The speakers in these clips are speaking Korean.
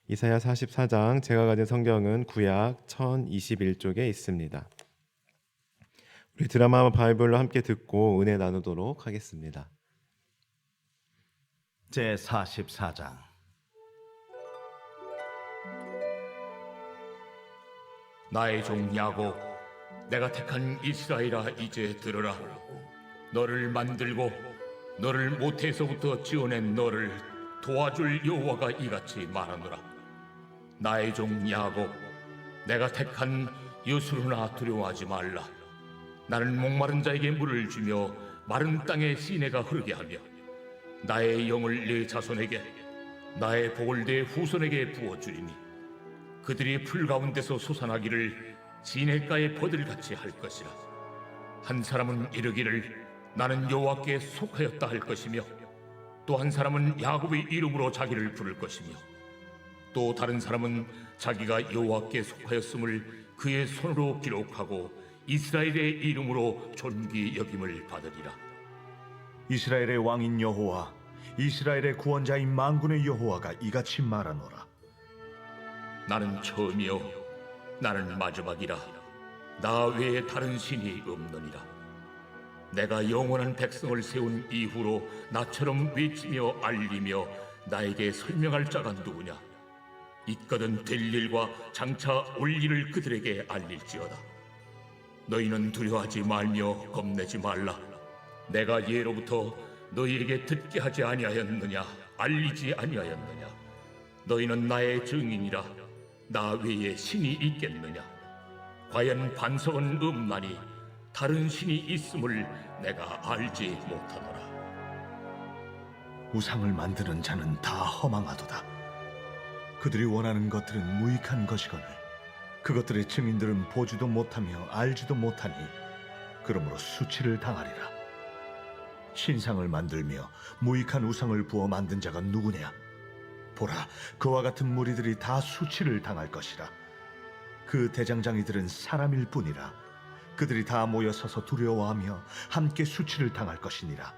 이사야 44장, 제가 가진 성경은 구약 1021쪽에 있습니다. 우리 드라마 바이블로 함께 듣고 은혜 나누도록 하겠습니다. 제 44장. 나의 종 야곱, 내가 택한 이스라엘아, 이제 들으라. 너를 만들고 너를 모태에서부터 지어낸 너를 도와줄 여호와가 이같이 말하노라. 나의 종 야곱, 내가 택한 여수르나 두려워하지 말라. 나는 목마른 자에게 물을 주며 마른 땅에 시내가 흐르게 하며 나의 영을 네 자손에게, 나의 복을 네 후손에게 부어주리니 그들이 풀 가운데서 솟아나기를 시냇가의 버들같이 할 것이라. 한 사람은 이르기를 나는 여호와께 속하였다 할 것이며, 또 한 사람은 야곱의 이름으로 자기를 부를 것이며, 또 다른 사람은 자기가 여호와께 속하였음을 그의 손으로 기록하고 이스라엘의 이름으로 존귀 여김을 받으리라. 이스라엘의 왕인 여호와, 이스라엘의 구원자인 만군의 여호와가 이같이 말하노라. 나는 처음이요 나는 마지막이라. 나 외에 다른 신이 없느니라. 내가 영원한 백성을 세운 이후로 나처럼 외치며 알리며 나에게 설명할 자가 누구냐? 있거든 될 일과 장차 올 일을 그들에게 알릴지어다. 너희는 두려워하지 말며 겁내지 말라. 내가 예로부터 너희에게 듣게 하지 아니하였느냐? 알리지 아니하였느냐? 너희는 나의 증인이라. 나 외에 신이 있겠느냐? 과연 반석은 없나니 다른 신이 있음을 내가 알지 못하노라. 우상을 만드는 자는 다 허망하도다. 그들이 원하는 것들은 무익한 것이거늘 그것들의 증인들은 보지도 못하며 알지도 못하니 그러므로 수치를 당하리라. 신상을 만들며 무익한 우상을 부어 만든 자가 누구냐? 보라, 그와 같은 무리들이 다 수치를 당할 것이라. 그 대장장이들은 사람일 뿐이라. 그들이 다 모여 서서 두려워하며 함께 수치를 당할 것이니라.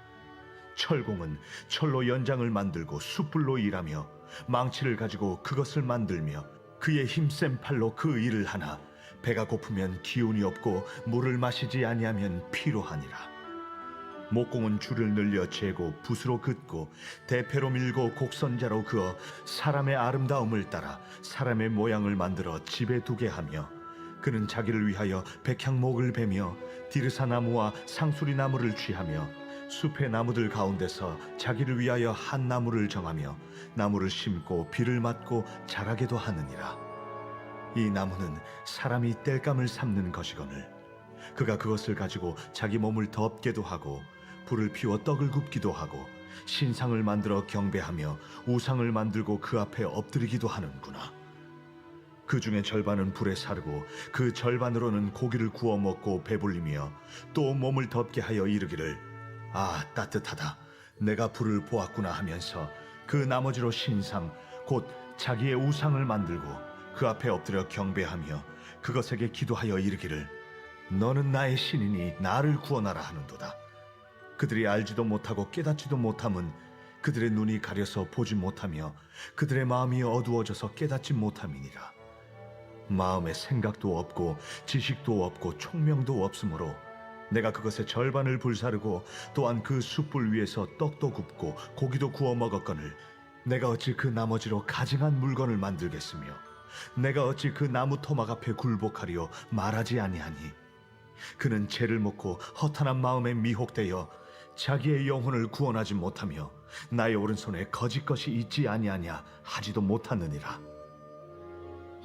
철공은 철로 연장을 만들고 숯불로 일하며 망치를 가지고 그것을 만들며 그의 힘센 팔로 그 일을 하나 배가 고프면 기운이 없고 물을 마시지 아니하면 피로하니라. 목공은 줄을 늘려 재고 붓으로 긋고 대패로 밀고 곡선자로 그어 사람의 아름다움을 따라 사람의 모양을 만들어 집에 두게 하며, 그는 자기를 위하여 백향목을 베며 디르사 나무와 상수리 나무를 취하며 숲의 나무들 가운데서 자기를 위하여 한 나무를 정하며 나무를 심고 비를 맞고 자라게도 하느니라. 이 나무는 사람이 땔감을 삼는 것이거늘 그가 그것을 가지고 자기 몸을 덮게도 하고 불을 피워 떡을 굽기도 하고 신상을 만들어 경배하며 우상을 만들고 그 앞에 엎드리기도 하는구나. 그 중에 절반은 불에 사르고 그 절반으로는 고기를 구워 먹고 배불리며 또 몸을 덮게 하여 이르기를 아 따뜻하다, 내가 불을 보았구나 하면서 그 나머지로 신상 곧 자기의 우상을 만들고 그 앞에 엎드려 경배하며 그것에게 기도하여 이르기를 너는 나의 신이니 나를 구원하라 하는도다. 그들이 알지도 못하고 깨닫지도 못함은 그들의 눈이 가려서 보지 못하며 그들의 마음이 어두워져서 깨닫지 못함이니라. 마음에 생각도 없고 지식도 없고 총명도 없으므로 내가 그것의 절반을 불사르고 또한 그 숯불 위에서 떡도 굽고 고기도 구워 먹었거늘 내가 어찌 그 나머지로 가증한 물건을 만들겠으며 내가 어찌 그 나무 토막 앞에 굴복하리요 말하지 아니하니. 그는 죄를 묻고 허탄한 마음에 미혹되어 자기의 영혼을 구원하지 못하며 나의 오른손에 거짓 것이 있지 아니하냐 하지도 못하느니라.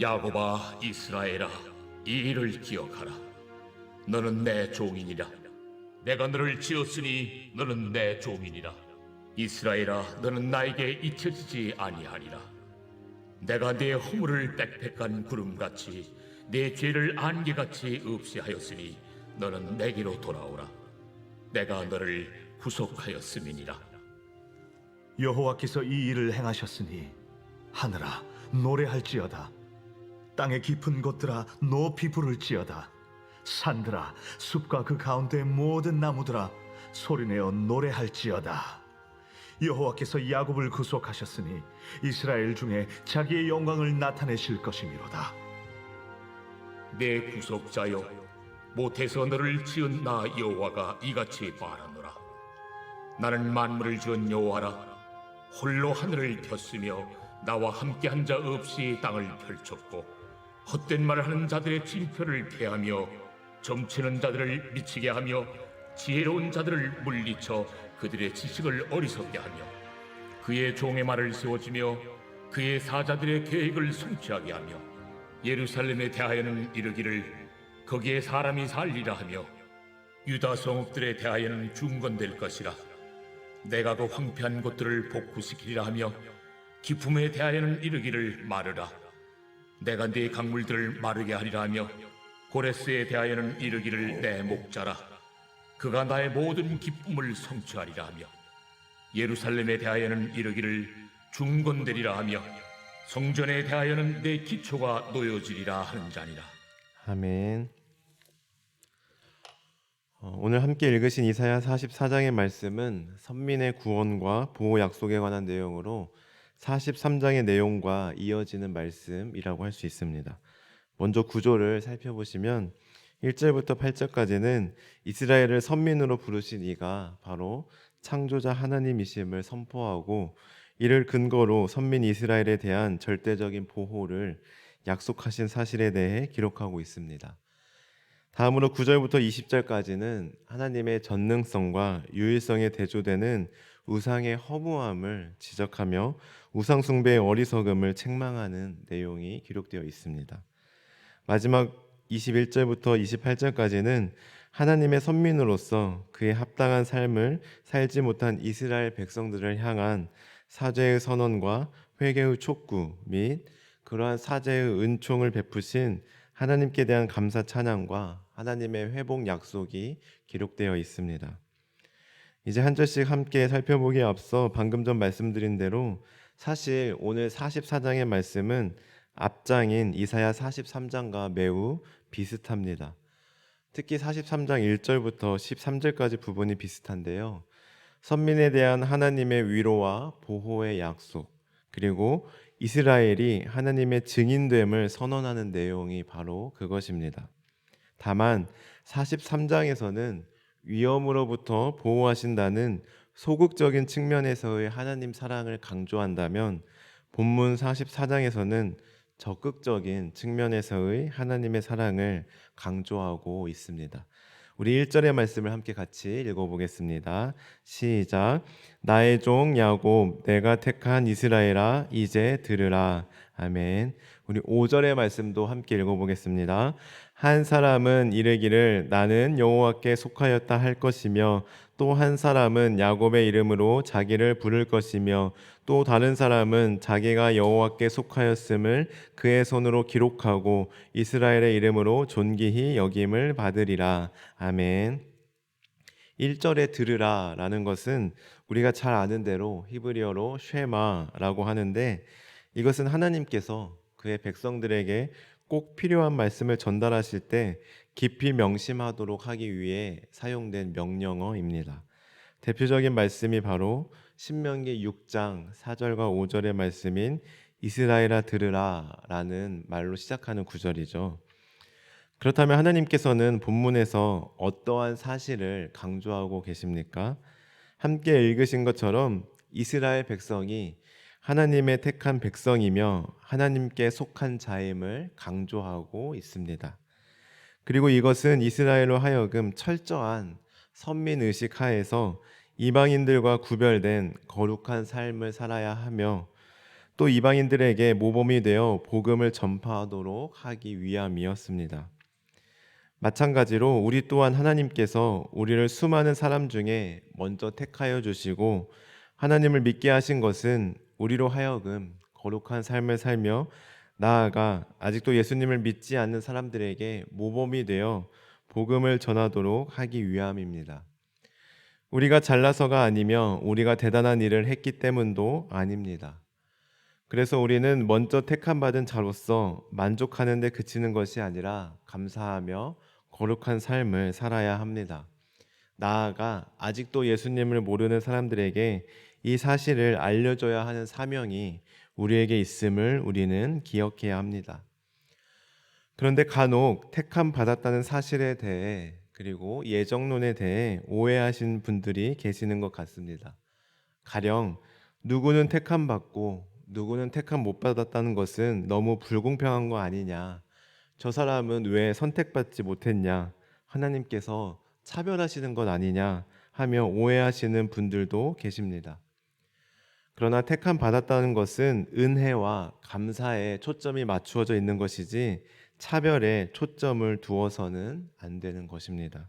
야곱아, 이스라엘아, 이 일을 기억하라. 너는 내 종이니라. 내가 너를 지었으니 너는 내 종이니라. 이스라엘아, 너는 나에게 잊혀지지 아니하리라. 내가 네 허물을 빽빽한 구름같이 네 죄를 안개같이 없이하였으니 너는 내게로 돌아오라. 내가 너를 구속하였음이니라. 여호와께서 이 일을 행하셨으니 하늘아 노래할지어다. 땅의 깊은 곳들아 높이 부를지어다. 산들아 숲과 그 가운데 모든 나무들아 소리내어 노래할지어다. 여호와께서 야곱을 구속하셨으니 이스라엘 중에 자기의 영광을 나타내실 것이미로다. 내 구속자여, 못해서 너를 지은 나 여호와가 이같이 말하노라. 나는 만물을 지은 여호와라. 홀로 하늘을 폈으며 나와 함께한 자 없이 땅을 펼쳤고 헛된 말을 하는 자들의 징표를 패하며 점치는 자들을 미치게 하며 지혜로운 자들을 물리쳐 그들의 지식을 어리석게 하며 그의 종의 말을 세워주며 그의 사자들의 계획을 성취하게 하며 예루살렘에 대하여는 이르기를 거기에 사람이 살리라 하며 유다 성읍들에 대하여는 중건될 것이라. 내가 그 황폐한 곳들을 복구시키리라 하며 기품에 대하여는 이르기를 마르라. 내가 네 강물들을 마르게 하리라 하며 고레스에 대하여는 이르기를 내 목자라. 그가 나의 모든 기쁨을 성취하리라 하며 예루살렘에 대하여는 이르기를 중건되리라 하며 성전에 대하여는 내 기초가 놓여지리라 하는 자니라. 아멘. 오늘 함께 읽으신 이사야 44장의 말씀은 선민의 구원과 보호 약속에 관한 내용으로 43장의 내용과 이어지는 말씀이라고 할 수 있습니다. 먼저 구조를 살펴보시면 1절부터 8절까지는 이스라엘을 선민으로 부르신 이가 바로 창조자 하나님이심을 선포하고 이를 근거로 선민 이스라엘에 대한 절대적인 보호를 약속하신 사실에 대해 기록하고 있습니다. 다음으로 9절부터 20절까지는 하나님의 전능성과 유일성에 대조되는 우상의 허무함을 지적하며 우상 숭배의 어리석음을 책망하는 내용이 기록되어 있습니다. 마지막 21절부터 28절까지는 하나님의 선민으로서 그의 합당한 삶을 살지 못한 이스라엘 백성들을 향한 사죄의 선언과 회개의 촉구 및 그러한 사죄의 은총을 베푸신 하나님께 대한 감사 찬양과 하나님의 회복 약속이 기록되어 있습니다. 이제 한 절씩 함께 살펴보기에 앞서 방금 전 말씀드린 대로 사실 오늘 44장의 말씀은 앞장인 이사야 43장과 매우 비슷합니다. 특히 43장 1절부터 13절까지 부분이 비슷한데요. 선민에 대한 하나님의 위로와 보호의 약속, 그리고 이스라엘이 하나님의 증인됨을 선언하는 내용이 바로 그것입니다. 다만 43장에서는 위험으로부터 보호하신다는 소극적인 측면에서의 하나님 사랑을 강조한다면 본문 44장에서는 적극적인 측면에서의 하나님의 사랑을 강조하고 있습니다. 우리 1절의 말씀을 함께 같이 읽어보겠습니다. 시작. 나의 종 야곱, 내가 택한 이스라엘아, 이제 들으라. 아멘. 우리 5절의 말씀도 함께 읽어보겠습니다. 한 사람은 이르기를 나는 여호와께 속하였다 할 것이며 또 한 사람은 야곱의 이름으로 자기를 부를 것이며 또 다른 사람은 자기가 여호와께 속하였음을 그의 손으로 기록하고 이스라엘의 이름으로 존귀히 여김을 받으리라. 아멘. 1절에 들으라 라는 것은 우리가 잘 아는 대로 히브리어로 쉐마라고 하는데 이것은 하나님께서 그의 백성들에게 꼭 필요한 말씀을 전달하실 때 깊이 명심하도록 하기 위해 사용된 명령어입니다. 대표적인 말씀이 바로 신명기 6장 4절과 5절의 말씀인 이스라엘아 들으라 라는 말로 시작하는 구절이죠. 그렇다면 하나님께서는 본문에서 어떠한 사실을 강조하고 계십니까? 함께 읽으신 것처럼 이스라엘 백성이 하나님의 택한 백성이며 하나님께 속한 자임을 강조하고 있습니다. 그리고 이것은 이스라엘로 하여금 철저한 선민의식 하에서 이방인들과 구별된 거룩한 삶을 살아야 하며 또 이방인들에게 모범이 되어 복음을 전파하도록 하기 위함이었습니다. 마찬가지로 우리 또한 하나님께서 우리를 수많은 사람 중에 먼저 택하여 주시고 하나님을 믿게 하신 것은 우리로 하여금 거룩한 삶을 살며 나아가 아직도 예수님을 믿지 않는 사람들에게 모범이 되어 복음을 전하도록 하기 위함입니다. 우리가 잘나서가 아니며 우리가 대단한 일을 했기 때문도 아닙니다. 그래서 우리는 먼저 택함 받은 자로서 만족하는 데 그치는 것이 아니라 감사하며 거룩한 삶을 살아야 합니다. 나아가 아직도 예수님을 모르는 사람들에게 이 사실을 알려줘야 하는 사명이 우리에게 있음을 우리는 기억해야 합니다. 그런데 간혹 택함 받았다는 사실에 대해 그리고 예정론에 대해 오해하신 분들이 계시는 것 같습니다. 가령 누구는 택함 받고 누구는 택함 못 받았다는 것은 너무 불공평한 거 아니냐, 저 사람은 왜 선택받지 못했냐, 하나님께서 차별하시는 것 아니냐 하며 오해하시는 분들도 계십니다. 그러나 택함 받았다는 것은 은혜와 감사에 초점이 맞추어져 있는 것이지 차별에 초점을 두어서는 안 되는 것입니다.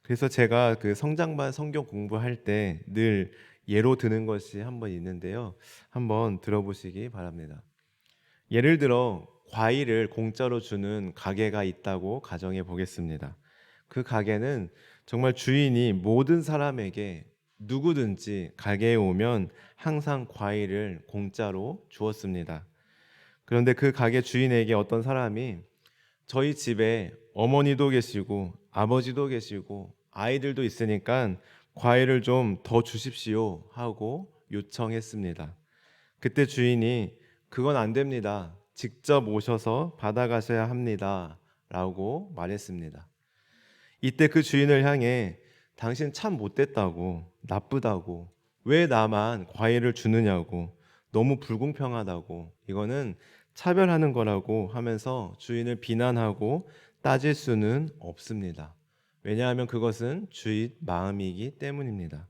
그래서 제가 그 성장반 성경 공부할 때 늘 예로 드는 것이 한 번 있는데요. 한번 들어보시기 바랍니다. 예를 들어 과일을 공짜로 주는 가게가 있다고 가정해 보겠습니다. 그 가게는 정말 주인이 모든 사람에게 누구든지 가게에 오면 항상 과일을 공짜로 주었습니다. 그런데 그 가게 주인에게 어떤 사람이 저희 집에 어머니도 계시고 아버지도 계시고 아이들도 있으니까 과일을 좀 더 주십시오 하고 요청했습니다. 그때 주인이 그건 안 됩니다. 직접 오셔서 받아가셔야 합니다. 라고 말했습니다. 이때 그 주인을 향해 당신 참 못됐다고, 나쁘다고, 왜 나만 과일을 주느냐고, 너무 불공평하다고, 이거는 차별하는 거라고 하면서 주인을 비난하고 따질 수는 없습니다. 왜냐하면 그것은 주인 마음이기 때문입니다.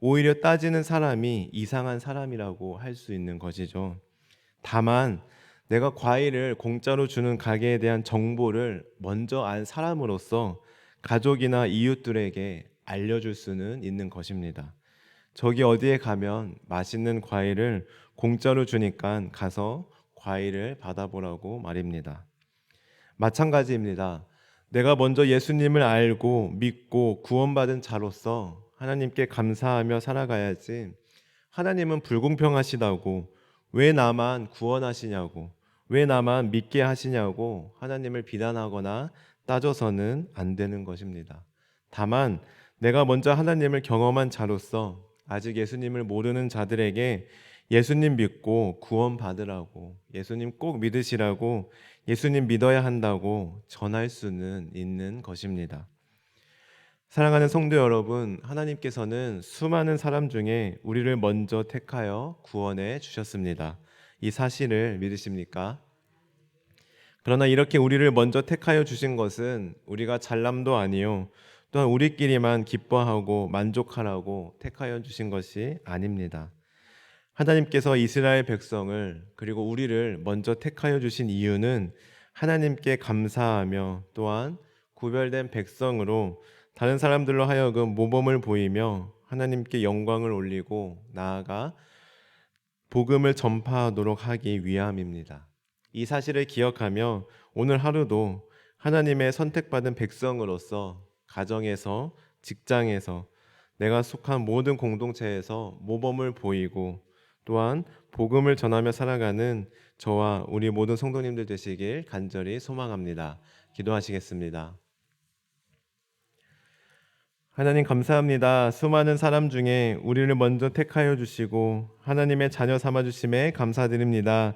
오히려 따지는 사람이 이상한 사람이라고 할 수 있는 것이죠. 다만 내가 과일을 공짜로 주는 가게에 대한 정보를 먼저 안 사람으로서 가족이나 이웃들에게 알려줄 수는 있는 것입니다. 저기 어디에 가면 맛있는 과일을 공짜로 주니까 가서 과일을 받아보라고 말입니다. 마찬가지입니다. 내가 먼저 예수님을 알고 믿고 구원받은 자로서 하나님께 감사하며 살아가야지, 하나님은 불공평하시다고, 왜 나만 구원하시냐고, 왜 나만 믿게 하시냐고 하나님을 비난하거나 따져서는 안 되는 것입니다. 다만 내가 먼저 하나님을 경험한 자로서 아직 예수님을 모르는 자들에게 예수님 믿고 구원 받으라고, 예수님 꼭 믿으시라고, 예수님 믿어야 한다고 전할 수는 있는 것입니다. 사랑하는 성도 여러분, 하나님께서는 수많은 사람 중에 우리를 먼저 택하여 구원해 주셨습니다. 이 사실을 믿으십니까? 그러나 이렇게 우리를 먼저 택하여 주신 것은 우리가 잘남도 아니요, 또한 우리끼리만 기뻐하고 만족하라고 택하여 주신 것이 아닙니다. 하나님께서 이스라엘 백성을 그리고 우리를 먼저 택하여 주신 이유는 하나님께 감사하며 또한 구별된 백성으로 다른 사람들로 하여금 모범을 보이며 하나님께 영광을 올리고 나아가 복음을 전파하도록 하기 위함입니다. 이 사실을 기억하며 오늘 하루도 하나님의 선택받은 백성으로서 가정에서, 직장에서, 내가 속한 모든 공동체에서 모범을 보이고 또한 복음을 전하며 살아가는 저와 우리 모든 성도님들 되시길 간절히 소망합니다. 기도하시겠습니다. 하나님 감사합니다. 수많은 사람 중에 우리를 먼저 택하여 주시고 하나님의 자녀 삼아 주심에 감사드립니다.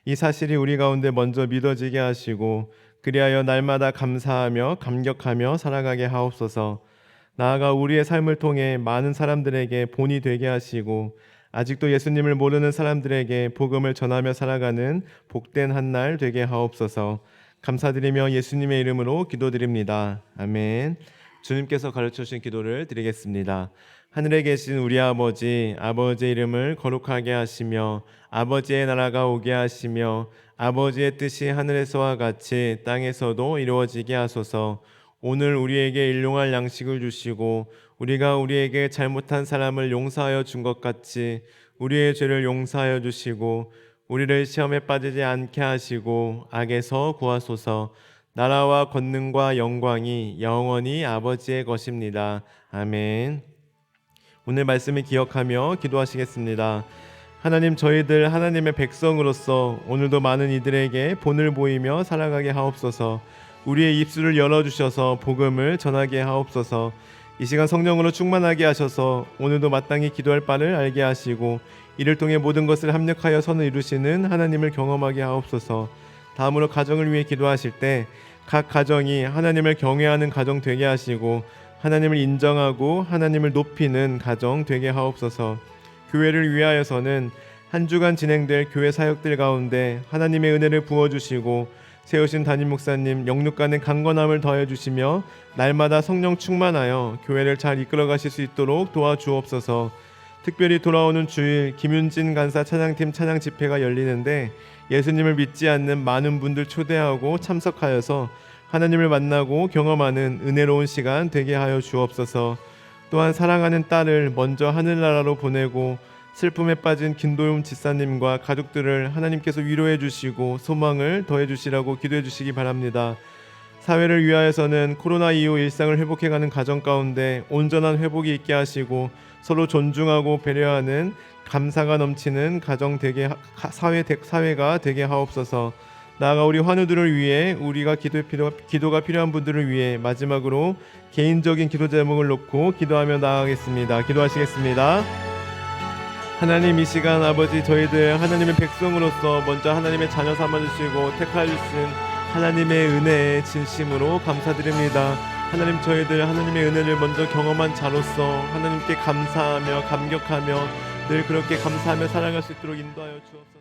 이 사실이 우리 가운데 먼저 믿어지게 하시고 그리하여 날마다 감사하며 감격하며 살아가게 하옵소서. 나아가 우리의 삶을 통해 많은 사람들에게 본이 되게 하시고 아직도 예수님을 모르는 사람들에게 복음을 전하며 살아가는 복된 한 날 되게 하옵소서. 감사드리며 예수님의 이름으로 기도드립니다. 아멘. 주님께서 가르쳐 주신 기도를 드리겠습니다. 하늘에 계신 우리 아버지, 아버지의 이름을 거룩하게 하시며 아버지의 나라가 오게 하시며 아버지의 뜻이 하늘에서와 같이 땅에서도 이루어지게 하소서. 오늘 우리에게 일용할 양식을 주시고 우리가 우리에게 잘못한 사람을 용서하여 준 것 같이 우리의 죄를 용서하여 주시고 우리를 시험에 빠지지 않게 하시고 악에서 구하소서. 나라와 권능과 영광이 영원히 아버지의 것입니다. 아멘. 오늘 말씀을 기억하며 기도하시겠습니다. 하나님, 저희들 하나님의 백성으로서 오늘도 많은 이들에게 본을 보이며 살아가게 하옵소서. 우리의 입술을 열어주셔서 복음을 전하게 하옵소서. 이 시간 성령으로 충만하게 하셔서 오늘도 마땅히 기도할 바를 알게 하시고 이를 통해 모든 것을 합력하여 선을 이루시는 하나님을 경험하게 하옵소서. 다음으로 가정을 위해 기도하실 때 각 가정이 하나님을 경외하는 가정 되게 하시고 하나님을 인정하고 하나님을 높이는 가정 되게 하옵소서. 교회를 위하여서는 한 주간 진행될 교회 사역들 가운데 하나님의 은혜를 부어주시고 세우신 담임 목사님 영육간의 강건함을 더해 주시며 날마다 성령 충만하여 교회를 잘 이끌어 가실 수 있도록 도와주옵소서. 특별히 돌아오는 주일 김윤진 간사 찬양팀 찬양 집회가 열리는데 예수님을 믿지 않는 많은 분들 초대하고 참석하여서 하나님을 만나고 경험하는 은혜로운 시간 되게 하여 주옵소서. 또한 사랑하는 딸을 먼저 하늘나라로 보내고 슬픔에 빠진 김도윤 집사님과 가족들을 하나님께서 위로해 주시고 소망을 더해 주시라고 기도해 주시기 바랍니다. 사회를 위하여서는 코로나 이후 일상을 회복해가는 가정 가운데 온전한 회복이 있게 하시고 서로 존중하고 배려하는 감사가 넘치는 가정 되게 사회가 되게 하옵소서. 나아가 우리 환우들을 위해 우리가 기도가 필요한 분들을 위해 마지막으로 개인적인 기도 제목을 놓고 기도하며 나아가겠습니다. 기도하시겠습니다. 하나님, 이 시간 아버지 저희들 하나님의 백성으로서 먼저 하나님의 자녀 삼아주시고 택하여 주신 하나님의 은혜에 진심으로 감사드립니다. 하나님, 저희들 하나님의 은혜를 먼저 경험한 자로서 하나님께 감사하며 감격하며 늘 그렇게 감사하며 사랑할 수 있도록 인도하여 주옵소서.